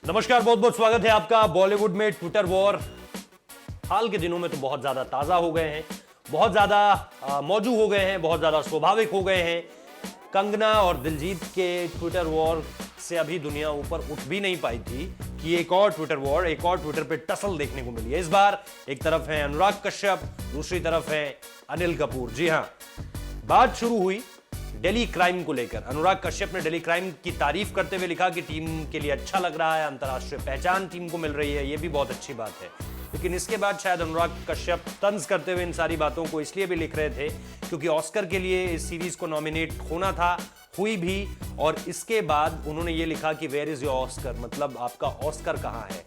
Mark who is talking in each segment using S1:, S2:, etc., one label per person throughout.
S1: नमस्कार, बहुत बहुत स्वागत है आपका बॉलीवुड में ट्विटर वॉर। हाल के दिनों में तो बहुत ज्यादा ताजा हो गए हैं, बहुत ज्यादा मौजू हो गए हैं, बहुत ज्यादा स्वाभाविक हो गए हैं। कंगना और दिलजीत के ट्विटर वॉर से अभी दुनिया ऊपर उठ भी नहीं पाई थी कि एक और ट्विटर वॉर, एक और ट्विटर पे टसल देखने को मिली है। इस बार एक तरफ है अनुराग कश्यप, दूसरी तरफ है अनिल कपूर। जी हां, बात शुरू हुई दिल्ली क्राइम को लेकर। अनुराग कश्यप ने दिल्ली क्राइम की तारीफ करते हुए लिखा कि टीम के लिए अच्छा लग रहा है, अंतर्राष्ट्रीय पहचान टीम को मिल रही है, यह भी बहुत अच्छी बात है। लेकिन इसके बाद शायद अनुराग कश्यप तंज करते हुए इन सारी बातों को इसलिए भी लिख रहे थे क्योंकि ऑस्कर के लिए इस सीरीज को नॉमिनेट होना था, हुई भी। और इसके बाद उन्होंने ये लिखा कि वेयर इज योर ऑस्कर, मतलब आपका ऑस्कर कहां है।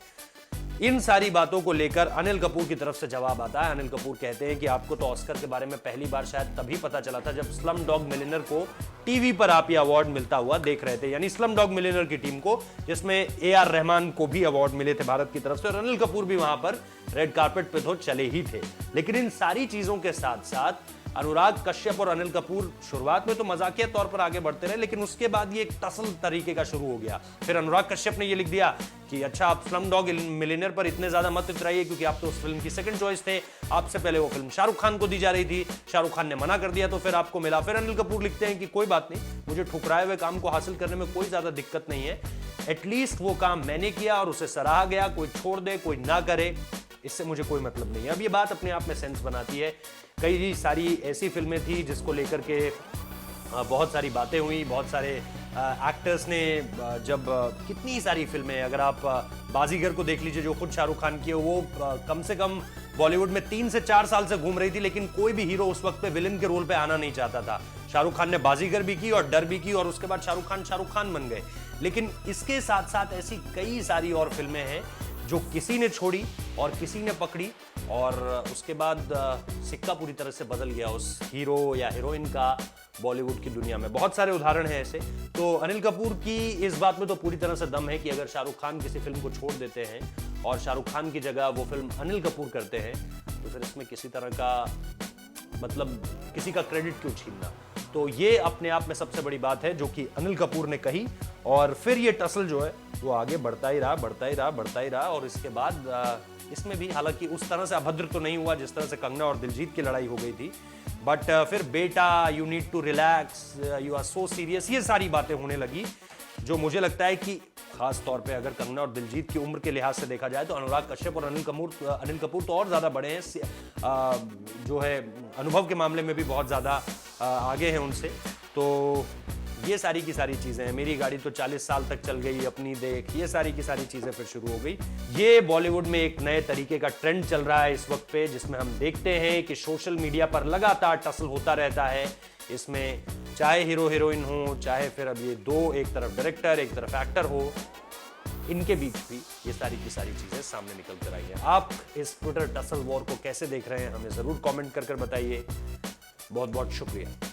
S1: इन सारी बातों को लेकर अनिल कपूर की तरफ से जवाब आता है। अनिल कपूर कहते हैं कि आपको तो ऑस्कर के बारे में पहली बार शायद तभी पता चला था जब स्लम डॉग मिलियनेयर को टीवी पर आप ये अवार्ड मिलता हुआ देख रहे थे, यानी स्लम डॉग मिलियनेयर की टीम को, जिसमें ए.आर. रहमान को भी अवार्ड मिले थे भारत की तरफ से, और अनिल कपूर भी वहां पर रेड कार्पेट पे तो चले ही थे। लेकिन इन सारी चीजों के साथ साथ अनुराग कश्यप और अनिल कपूर शुरुआत में तो मजाकिया तौर पर आगे बढ़ते रहे, लेकिन उसके बाद ये एक टसल तरीके का शुरू हो गया। फिर अनुराग कश्यप ने ये लिख दिया कि अच्छा, आप स्लम डॉग मिलियनेयर पर इतने ज्यादा मत इतराइए क्योंकि आप तो उस फिल्म की सेकंड चॉइस थे, आपसे पहले वो फिल्म शाहरुख खान को दी जा रही थी, शाहरुख खान ने मना कर दिया तो फिर आपको मिला। फिर अनिल कपूर लिखते हैं कि कोई बात नहीं, मुझे ठुकराए हुए काम को हासिल करने में कोई ज्यादा दिक्कत नहीं है, एटलीस्ट वो काम मैंने किया और उसे सराहा गया, कोई छोड़ दे कोई ना करे, इससे मुझे कोई मतलब नहीं है। अब ये बात अपने आप में सेंस बनाती है। कई सारी ऐसी फिल्में थी जिसको लेकर के बहुत सारी बातें हुई, बहुत सारे एक्टर्स ने जब कितनी सारी फिल्में, अगर आप बाजीगर को देख लीजिए जो खुद शाहरुख खान की है, वो कम से कम बॉलीवुड में 3 से 4 साल से घूम रही थी, लेकिन कोई भी हीरो उस वक्त पे विलेन के रोल पे आना नहीं चाहता था। शाहरुख खान ने बाजीगर भी की और डर भी की और उसके बाद शाहरुख खान बन गए। लेकिन इसके साथ साथ ऐसी कई सारी और फिल्में हैं जो किसी ने छोड़ी और किसी ने पकड़ी, और उसके बाद सिक्का पूरी तरह से बदल गया उस हीरो या हीरोइन का बॉलीवुड की दुनिया में। बहुत सारे उदाहरण हैं ऐसे। तो अनिल कपूर की इस बात में तो पूरी तरह से दम है कि अगर शाहरुख खान किसी फिल्म को छोड़ देते हैं और शाहरुख खान की जगह वो फिल्म अनिल कपूर करते हैं तो फिर इसमें किसी तरह का, मतलब किसी का क्रेडिट क्यों छीनना। तो ये अपने आप में सबसे बड़ी बात है जो कि अनिल कपूर ने कही, और फिर ये टसल जो है वो आगे बढ़ता ही रहा। और इसके बाद इसमें भी हालांकि उस तरह से अभद्र तो नहीं हुआ जिस तरह से कंगना और दिलजीत की लड़ाई हो गई थी, बट फिर बेटा, you need to relax, you are so serious, ये सारी बातें होने लगी, जो मुझे लगता है कि खास तौर पे अगर कंगना और दिलजीत की उम्र के लिहाज से देखा जाए तो अनुराग कश्यप और अनिल कपूर तो और ज्यादा बड़े हैं, जो है अनुभव के मामले में भी बहुत ज्यादा आगे हैं उनसे। तो ये सारी की सारी चीजें हैं। मेरी गाड़ी तो 40 साल तक चल गई, अपनी देख, ये सारी की सारी चीजें फिर शुरू हो गई। ये बॉलीवुड में एक नए तरीके का ट्रेंड चल रहा है इस वक्त पे, जिसमें हम देखते हैं कि सोशल मीडिया पर लगातार टसल होता रहता है। इसमें चाहे हीरो हीरोइन हो, चाहे फिर अब ये दो, एक तरफ डायरेक्टर एक तरफ एक्टर हो, इनके बीच भी ये सारी की सारी चीजें सामने निकल कर आई है। आप इस ट्विटर टसल वॉर को कैसे देख रहे हैं, हमें जरूर कमेंट कर बताइए। बहुत बहुत शुक्रिया।